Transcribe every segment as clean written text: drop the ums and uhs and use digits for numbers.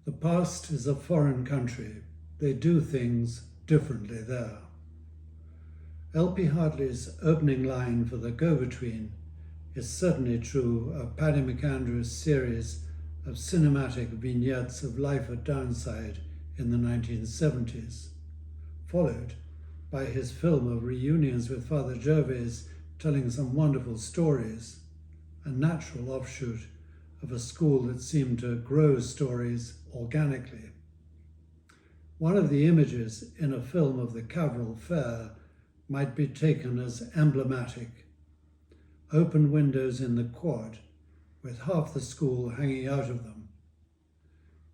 The past is a foreign country. They do things differently there. L.P. Hartley's opening line for The Go-Between is certainly true of Paddy McAndrew's series of cinematic vignettes of life at Downside in the 1970s, followed by his film of reunions with Father Gervais telling some wonderful stories, a natural offshoot of a school that seemed to grow stories organically. One of the images in a film of the Caverill Fair might be taken as emblematic. Open windows in the quad, with half the school hanging out of them.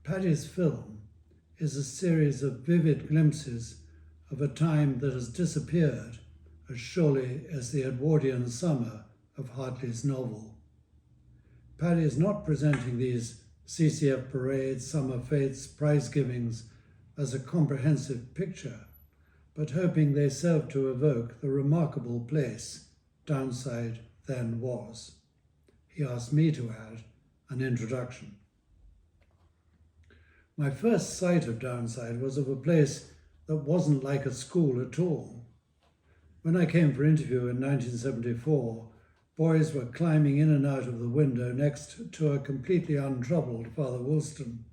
Paddy's film is a series of vivid glimpses of a time that has disappeared as surely as the Edwardian summer of Hartley's novel. Paddy is not presenting these CCF parades, summer fetes, prize givings as a comprehensive picture, but hoping they serve to evoke the remarkable place Downside then was. He asked me to add an introduction. My first sight of Downside was of a place that wasn't like a school at all. When I came for interview in 1974, boys were climbing in and out of the window next to a completely untroubled Father Woolston.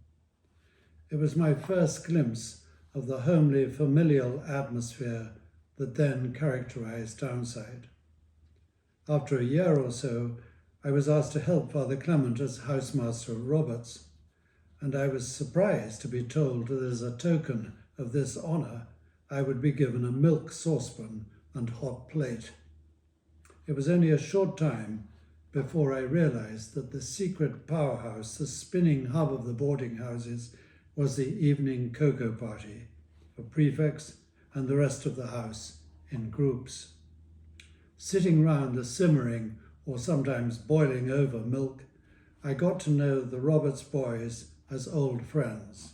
It was my first glimpse of the homely, familial atmosphere that then characterized Downside. After a year or so, I was asked to help Father Clement as housemaster of Roberts, and I was surprised to be told that as a token of this honour, I would be given a milk saucepan and hot plate. It was only a short time before I realized that the secret powerhouse, the spinning hub of the boarding houses, was the evening cocoa party for prefects and the rest of the house in groups. Sitting round the simmering or sometimes boiling over milk, I got to know the Roberts boys as old friends.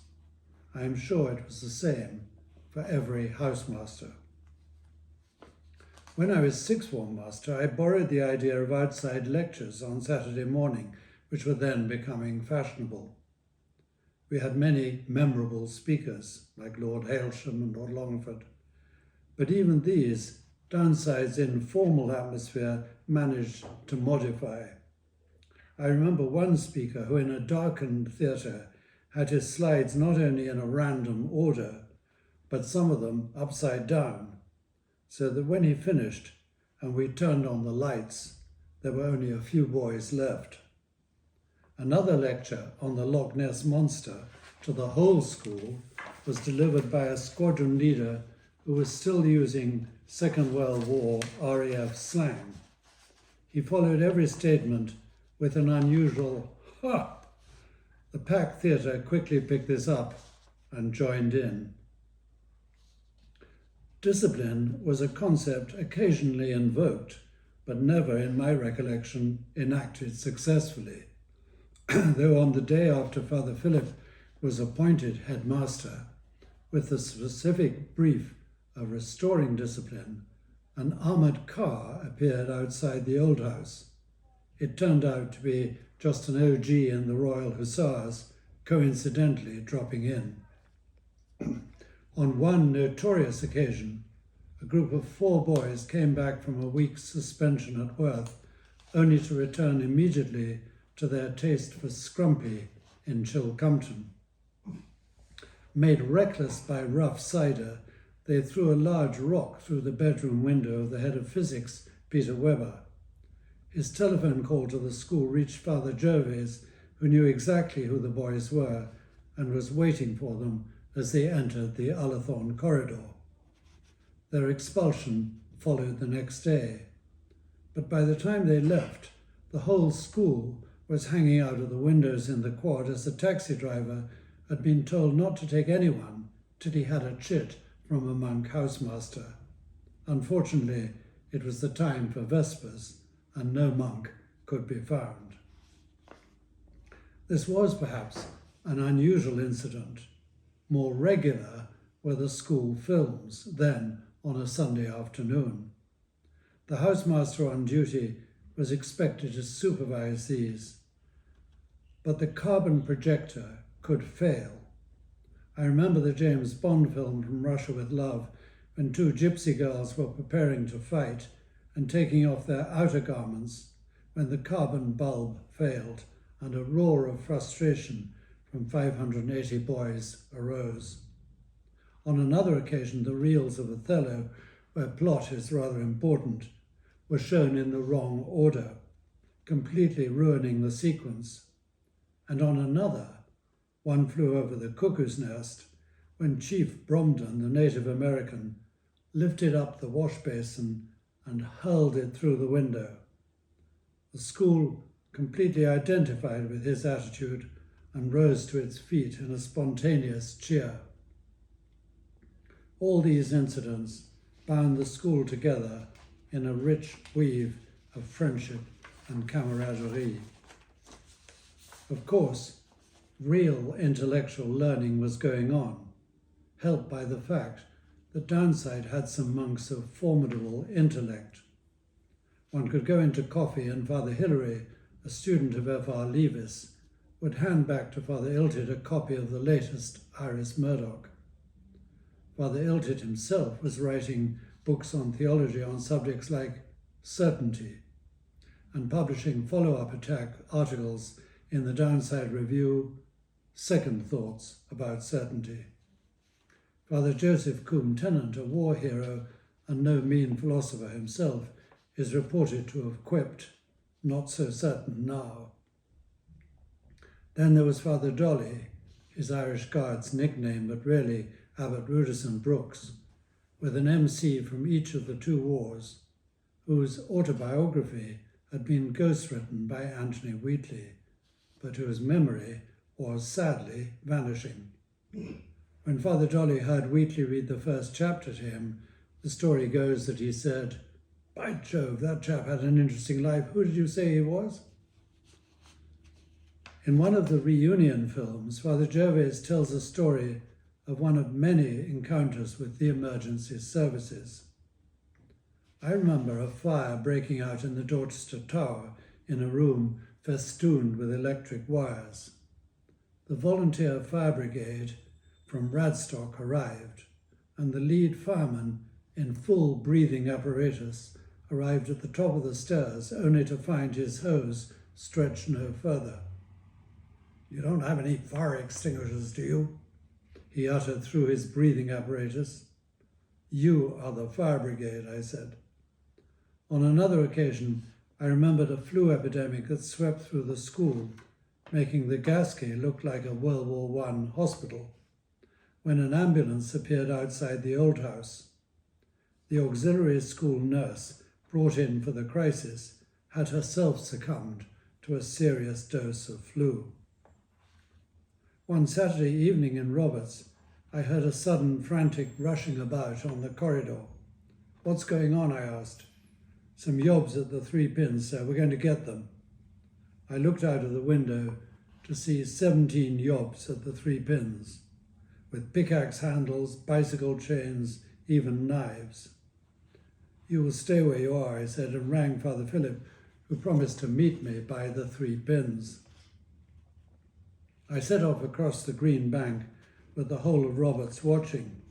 I am sure it was the same for every housemaster. When I was sixth form master, I borrowed the idea of outside lectures on Saturday morning, which were then becoming fashionable. We had many memorable speakers, like Lord Hailsham and Lord Longford, but even these, Downside's informal atmosphere managed to modify. I remember one speaker who, in a darkened theatre, had his slides not only in a random order, but some of them upside down, so that when he finished and we turned on the lights, there were only a few boys left. Another lecture on the Loch Ness Monster to the whole school was delivered by a squadron leader who was still using Second World War RAF slang. He followed every statement with an unusual "ha!" The packed theatre quickly picked this up and joined in. Discipline was a concept occasionally invoked, but never, in my recollection, enacted successfully. Though on the day after Father Philip was appointed headmaster, with the specific brief of restoring discipline, an armoured car appeared outside the old house. It turned out to be just an OG in the Royal Hussars, coincidentally dropping in. On one notorious occasion, a group of 4 boys came back from a week's suspension at Worth, only to return immediately to their taste for scrumpy in Chilcompton. Made reckless by rough cider, they threw a large rock through the bedroom window of the head of physics, Peter Webber. His telephone call to the school reached Father Gervais, who knew exactly who the boys were and was waiting for them as they entered the Ullathorne corridor. Their expulsion followed the next day, but by the time they left, the whole school was hanging out of the windows in the quad as the taxi driver had been told not to take anyone till he had a chit from a monk housemaster. Unfortunately, it was the time for Vespers, and no monk could be found. This was perhaps an unusual incident. More regular were the school films, then on a Sunday afternoon. The housemaster on duty was expected to supervise these, but the carbon projector could fail. I remember the James Bond film From Russia with Love, when two gypsy girls were preparing to fight and taking off their outer garments when the carbon bulb failed and a roar of frustration from 580 boys arose. On another occasion, the reels of Othello, where plot is rather important, were shown in the wrong order, completely ruining the sequence. And on another, One Flew Over the Cuckoo's Nest, when Chief Bromden, the Native American, lifted up the wash basin and hurled it through the window. The school completely identified with his attitude and rose to its feet in a spontaneous cheer. All these incidents bound the school together in a rich weave of friendship and camaraderie. Of course, real intellectual learning was going on, helped by the fact that Downside had some monks of formidable intellect. One could go into coffee and Father Hilary, a student of F.R. Leavis, would hand back to Father Iltit a copy of the latest Iris Murdoch. Father Iltit himself was writing books on theology on subjects like certainty and publishing follow-up articles in the Downside Review, Second Thoughts about Certainty. Father Joseph Coombe Tennant, a war hero and no mean philosopher himself, is reported to have quipped, "Not so certain now." Then there was Father Dolly, his Irish Guard's nickname, but really Abbot Rudison Brooks, with an MC from each of the two wars, whose autobiography had been ghostwritten by Anthony Wheatley, but whose memory was sadly vanishing. When Father Dolly heard Wheatley read the first chapter to him, the story goes that he said, "By Jove, that chap had an interesting life. Who did you say he was?" In one of the reunion films, Father Gervais tells a story of one of many encounters with the emergency services. I remember a fire breaking out in the Dorchester Tower in a room festooned with electric wires. The volunteer fire brigade from Radstock arrived, and the lead fireman in full breathing apparatus arrived at the top of the stairs only to find his hose stretched no further. "You don't have any fire extinguishers, do you?" he uttered through his breathing apparatus. "You are the fire brigade," I said. On another occasion, I remembered a flu epidemic that swept through the school, making the Gaskey look like a World War I hospital, when an ambulance appeared outside the old house. The auxiliary school nurse brought in for the crisis had herself succumbed to a serious dose of flu. One Saturday evening in Roberts, I heard a sudden frantic rushing about on the corridor. "What's going on?" I asked. "Some yobs at the Three Pins, sir. We're going to get them." I looked out of the window to see 17 yobs at the Three Pins, with pickaxe handles, bicycle chains, even knives. "You will stay where you are," I said, and rang Father Philip, who promised to meet me by the Three Pins. I set off across the green bank with the whole of Roberts watching,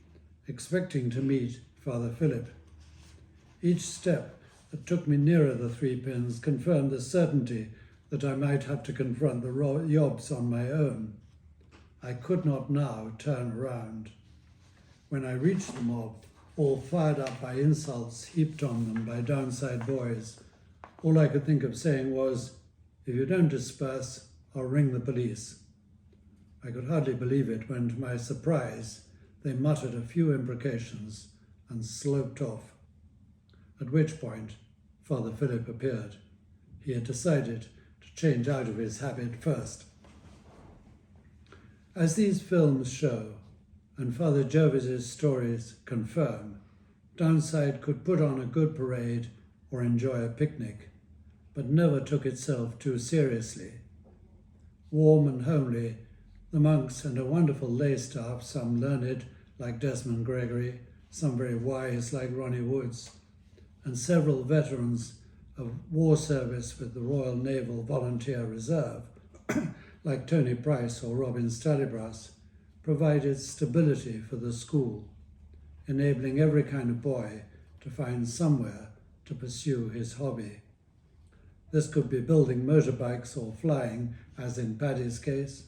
expecting to meet Father Philip. Each step that took me nearer the Three Pins confirmed the certainty that I might have to confront the yobs on my own. I could not now turn around. When I reached the mob, all fired up by insults heaped on them by Downside boys, all I could think of saying was, "If you don't disperse, I'll ring the police." I could hardly believe it when, to my surprise, they muttered a few imprecations and sloped off. At which point, Father Philip appeared. He had decided to change out of his habit first. As these films show, and Father Jervis's stories confirm, Downside could put on a good parade or enjoy a picnic, but never took itself too seriously. Warm and homely, the monks and a wonderful lay staff, some learned like Desmond Gregory, some very wise like Ronnie Woods, and several veterans of war service with the Royal Naval Volunteer Reserve, like Tony Price or Robin Stalybras, provided stability for the school, enabling every kind of boy to find somewhere to pursue his hobby. This could be building motorbikes or flying, as in Paddy's case,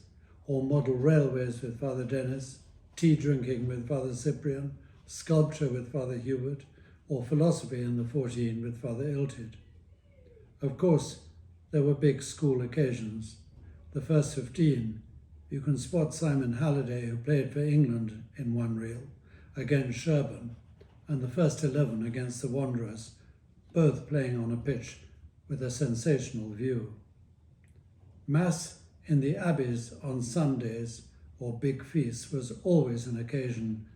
or model railways with Father Dennis, tea drinking with Father Cyprian, sculpture with Father Hubert, or philosophy in the 14 with Father Iltyd. Of course, there were big school occasions. The first 15, you can spot Simon Halliday, who played for England in one reel, against Sherborne, and the first 11 against the Wanderers, both playing on a pitch with a sensational view. Mass in the abbeys on Sundays or big feasts was always an occasion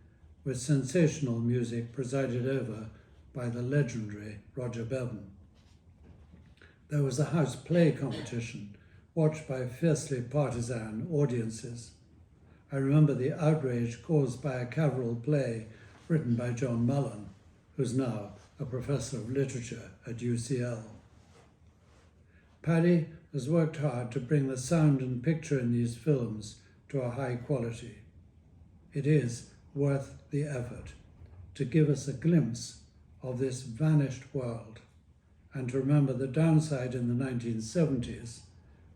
with sensational music presided over by the legendary Roger Bevan. There was a house play competition watched by fiercely partisan audiences. I remember the outrage caused by a Caverall play written by John Mullen, who's now a professor of literature at UCL. Paddy has worked hard to bring the sound and picture in these films to a high quality. It is worth the effort to give us a glimpse of this vanished world, and to remember the downside in the 1970s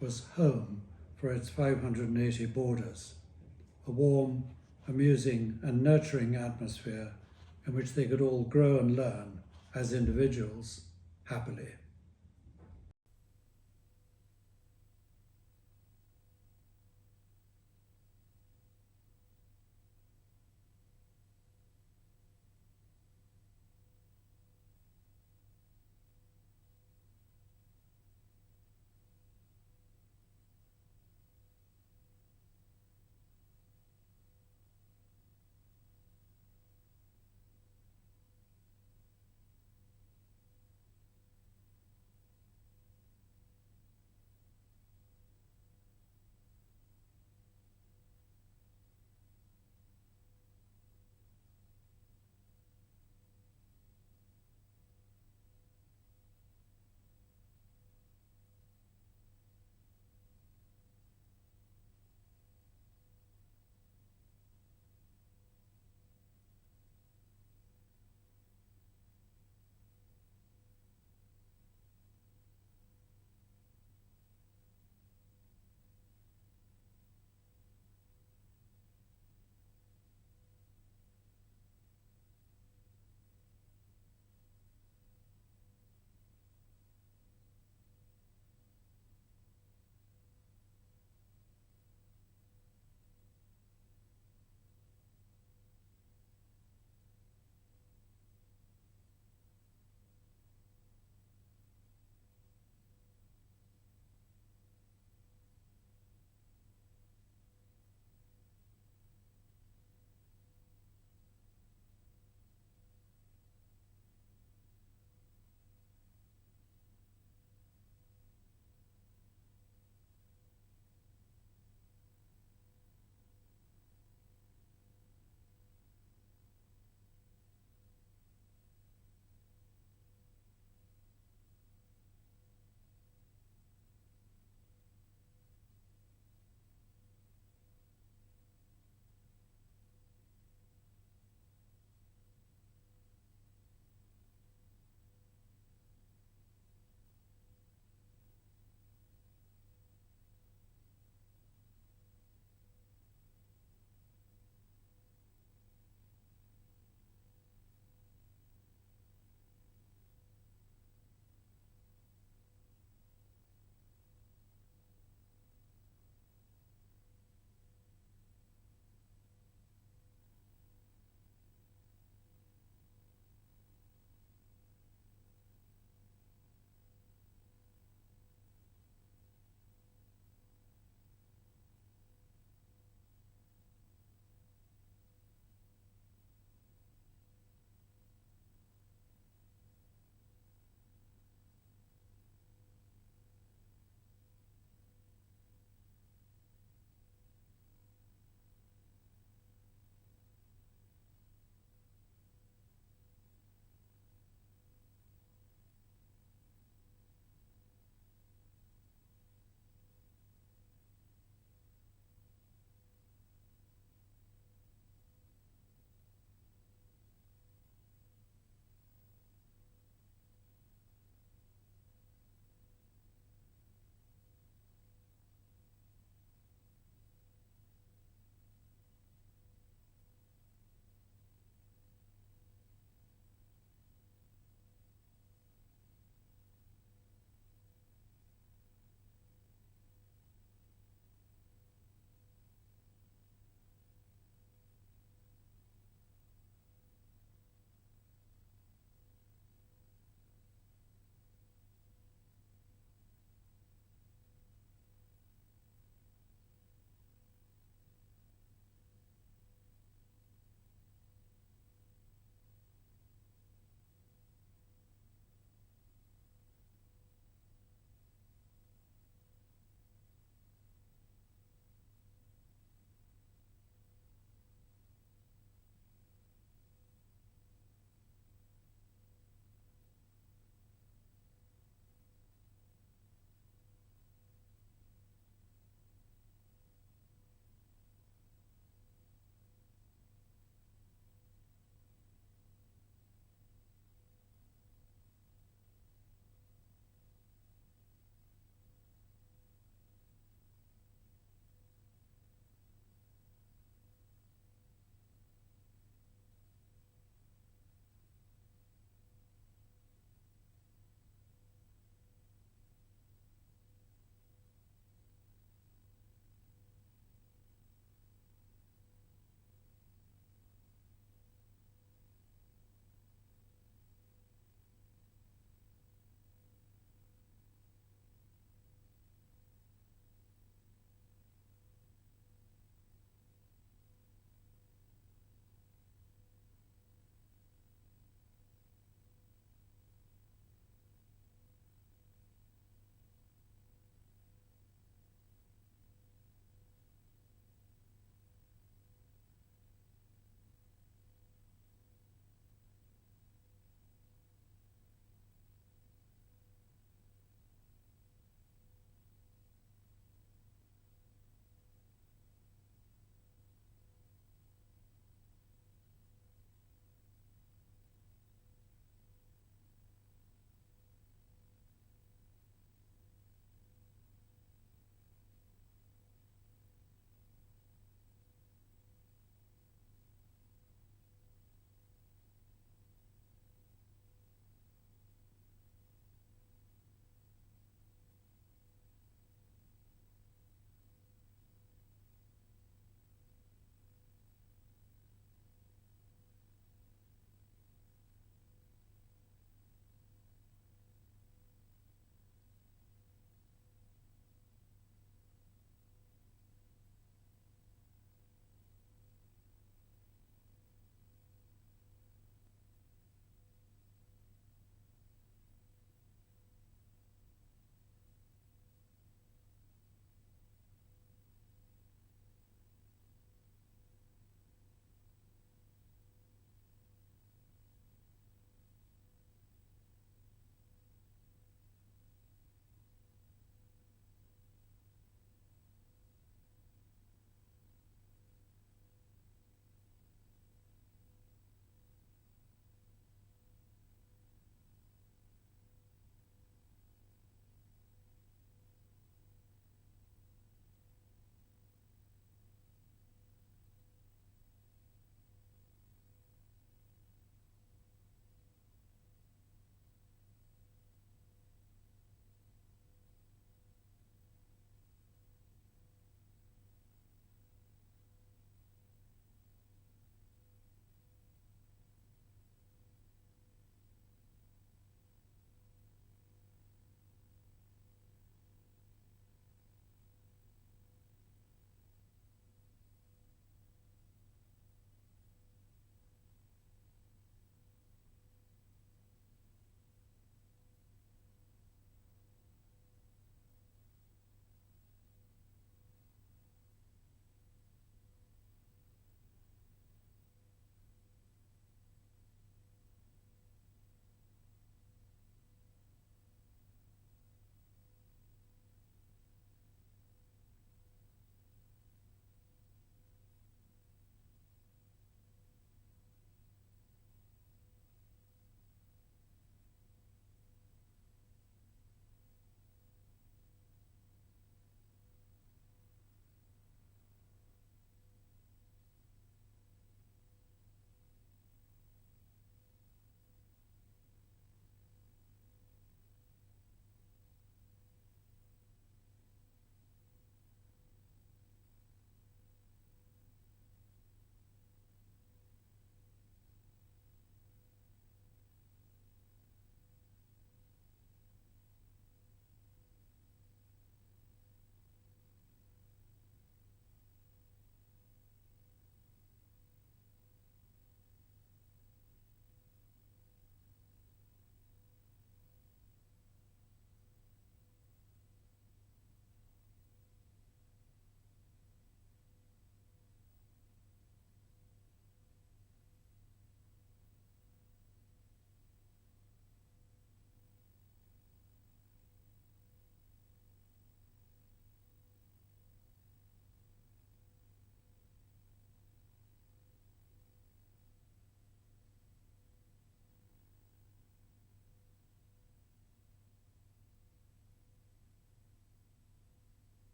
was home for its 580 boarders, a warm, amusing and nurturing atmosphere in which they could all grow and learn as individuals happily.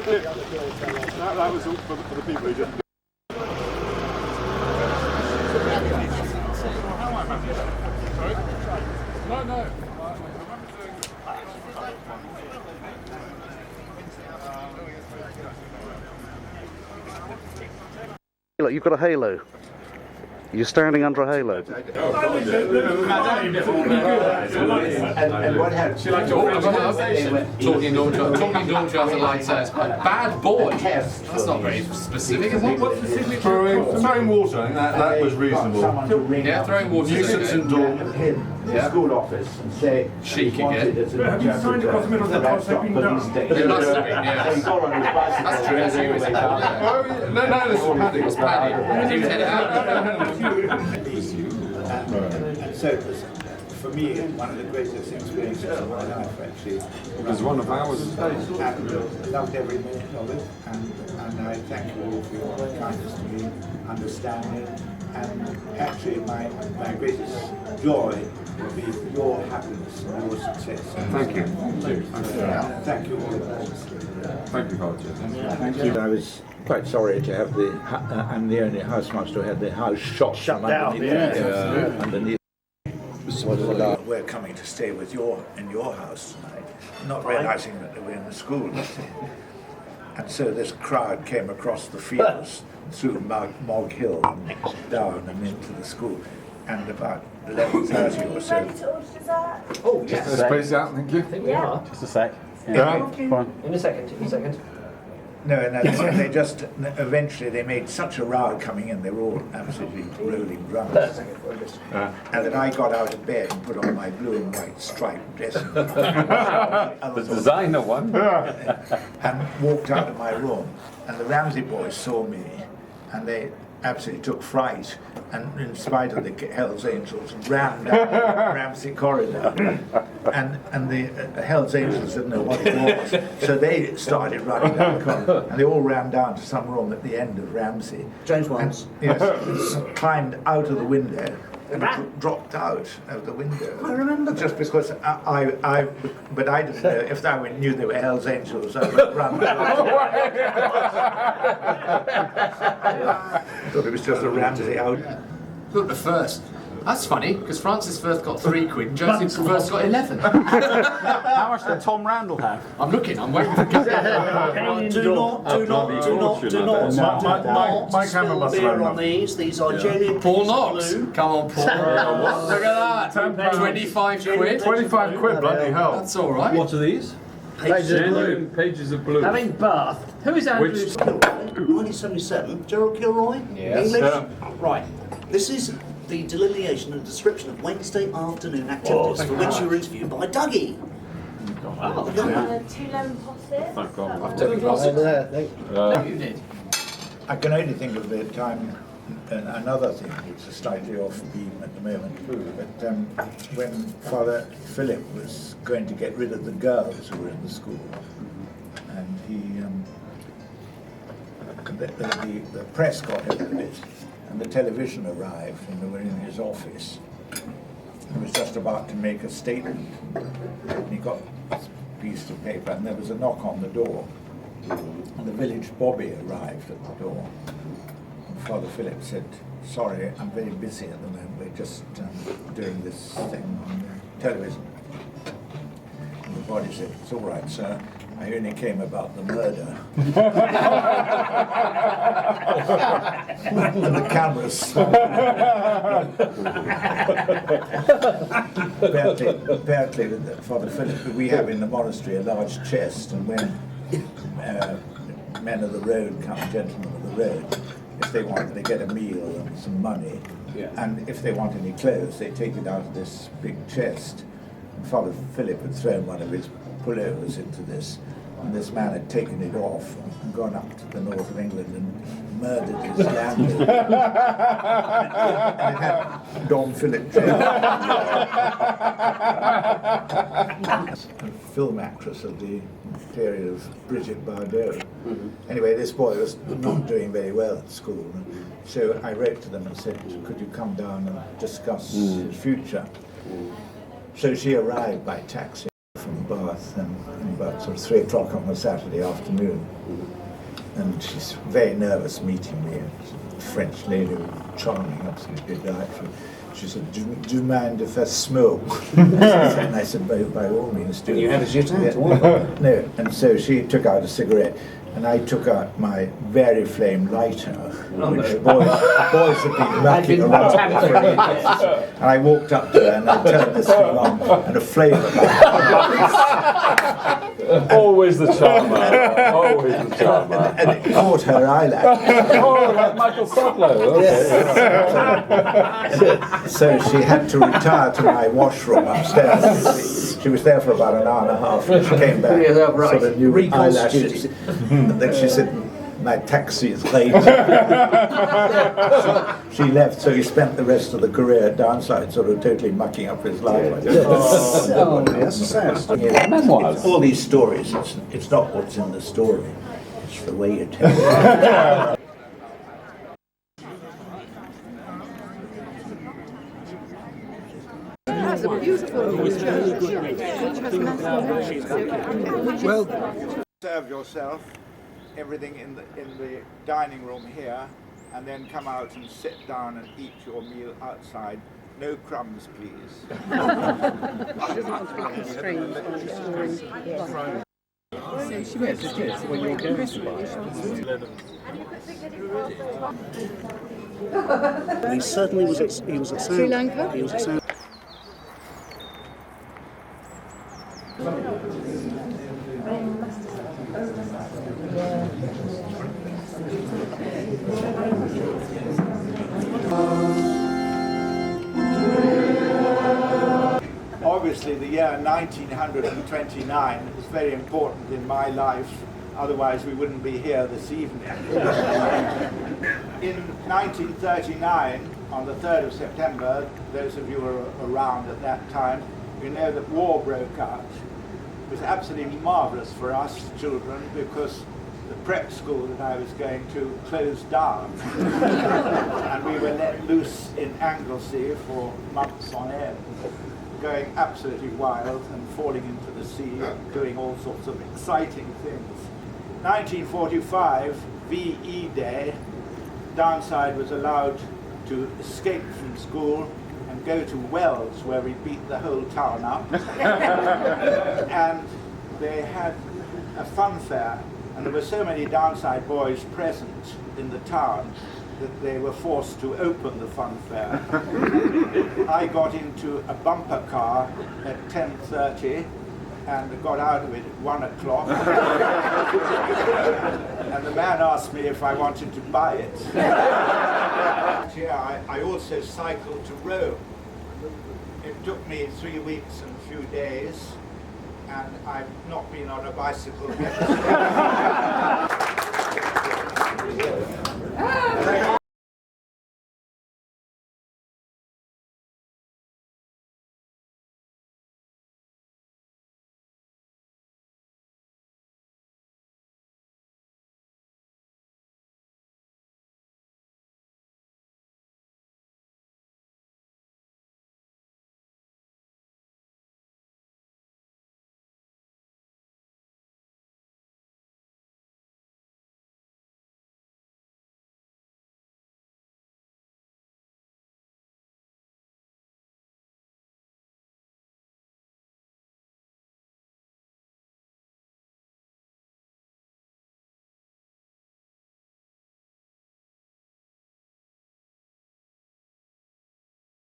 That was all for the people who didn't. No. Look, you've got a halo. You're standing under a halo. And what happened? She liked talking to other lights as a bad boy. That's not very specific, is it? What's the signature? Throwing water, I think that was reasonable. Yeah, throwing water. Nuisance and dawn. The school office and say Chic again. Have you signed across the middle of the course they've been done? It must have been, yes. That's true, that's true. No, this is Paddy. It was Paddy. He was headed out. So it was, for me, one of the greatest experiences of my life, actually. It was one of ours. And loved every minute of it, and I thank you all for your kindness to me, understanding, and actually my greatest joy will be your happiness and your success. Thank you. Thank you all. Thank you, Roger. Thank you. I was quite sorry to have I'm the only housemaster who had the house shut down. Underneath. We're coming to stay with in your house tonight, not realizing that we're in the school. And so this crowd came across the fields through Mog Hill and down and into the school. And about 11:30 or so. Oh, yes. Space out, thank you. Yeah. Just a sec. Yeah. Fine. In a second. No, and they just eventually they made such a row coming in. They were all absolutely rolling drums. And then I got out of bed and put on my blue and white striped dressing gown, The designer one. and walked out of my room. And the Ramsey boys saw me, and they absolutely took fright. And in spite of the Hells Angels, ran down the Ramsey corridor. And the Hells Angels didn't know what it was, so they started running down the corridor. And they all ran down to some room at the end of Ramsey. James Wands. Yes, climbed out of the window and dropped out of the window. I remember that. Just because but I didn't know, if I knew they were Hells Angels, I would run. Thought it was just a Ramsey out. Look, the first. That's funny, because Francis first got 3 quid and Joseph first got 11. How much did Tom Randall have? I'm looking, I'm waiting for Do not. My camera must beer have on these. These are genuine. Paul Knox. Come on, Paul. Look at that. 25 quid. 25 quid, bloody hell. That's all right. What are these? Genuine pages of blue. Having Bath. Who is Andrew's? 1977, Gerald Kilroy, Yes. English. Yeah. Right. This is the delineation and description of Wednesday afternoon activities for which you were interviewed by Dougie. Oh, 2 lemon posses. Thank God. I've taken glasses. No, you did. I can only think of the time, another thing which is slightly off beam at the moment, but when Father Philip was going to get rid of the girls who were in the school, and the press got hold of it, and the television arrived, and they were in his office. He was just about to make a statement, and he got a piece of paper, and there was a knock on the door, and the village bobby arrived at the door. And Father Philip said, "Sorry, I'm very busy at the moment. We're just doing this thing on television." And the body said, "It's all right, sir. I only came about the murder." And the cameras. apparently, Father Philip, we have in the monastery a large chest, and when men of the road come, gentlemen of the road, if they want, they get a meal and some money, and if they want any clothes, they take it out of this big chest. And Father Philip had thrown one of his pullovers into this, and this man had taken it off and gone up to the north of England and murdered his landlady. And it had Don Philip a film actress of the period of Bridget Bardot. Anyway, this boy was not doing very well at school, so I wrote to them and said, "Could you come down and discuss his future?" So she arrived by taxi. from Bath, and about sort of 3 o'clock on a Saturday afternoon. And she's very nervous meeting me. A French lady, charming, absolutely delightful. She said, do you mind if I smoke? And I said, by all means do. And you had a jet out? No, and so she took out a cigarette, and I took out my very flame lighter, which boys had been mucking around. And I walked up to her and I turned this thing on, and a flame Always the charmer. Always the charmer. and it caught her eyelash. Oh, like Michael Sodlow. Okay. So she had to retire to my washroom upstairs. She was there for about an hour and a half, and she came back, Yeah, right. sort of new Reconstituted. eyelashes. And then she said, my taxi is late. She left, so he spent the rest of the career downside, sort of totally mucking up his life. That's a sad story. Memoirs. All these stories, it's not what's in the story, it's the way you tell it. Has a beautiful church, which has massive. Well, serve yourself everything in the dining room here, and then come out and sit down and eat your meal outside. No crumbs, please. He certainly was at Sri Lanka? He was at Sound. Obviously, the year 1929 is very important in my life, otherwise we wouldn't be here this evening. In 1939, on the 3rd of September, those of you who were around at that time, you know that war broke out. It was absolutely marvellous for us children because the prep school that I was going to closed down. And we were let loose in Anglesey for months on end, going absolutely wild and falling into the sea, doing all sorts of exciting things. 1945, VE Day, Downside was allowed to escape from school and go to Wells, where we beat the whole town up. And they had a fun fair, and there were so many Downside boys present in the town that they were forced to open the fun fair. I got into a bumper car at 10:30 and got out of it at 1 o'clock. And the man asked me if I wanted to buy it. Yeah, I also cycled to Rome. It took me 3 weeks and a few days, and I've not been on a bicycle yet.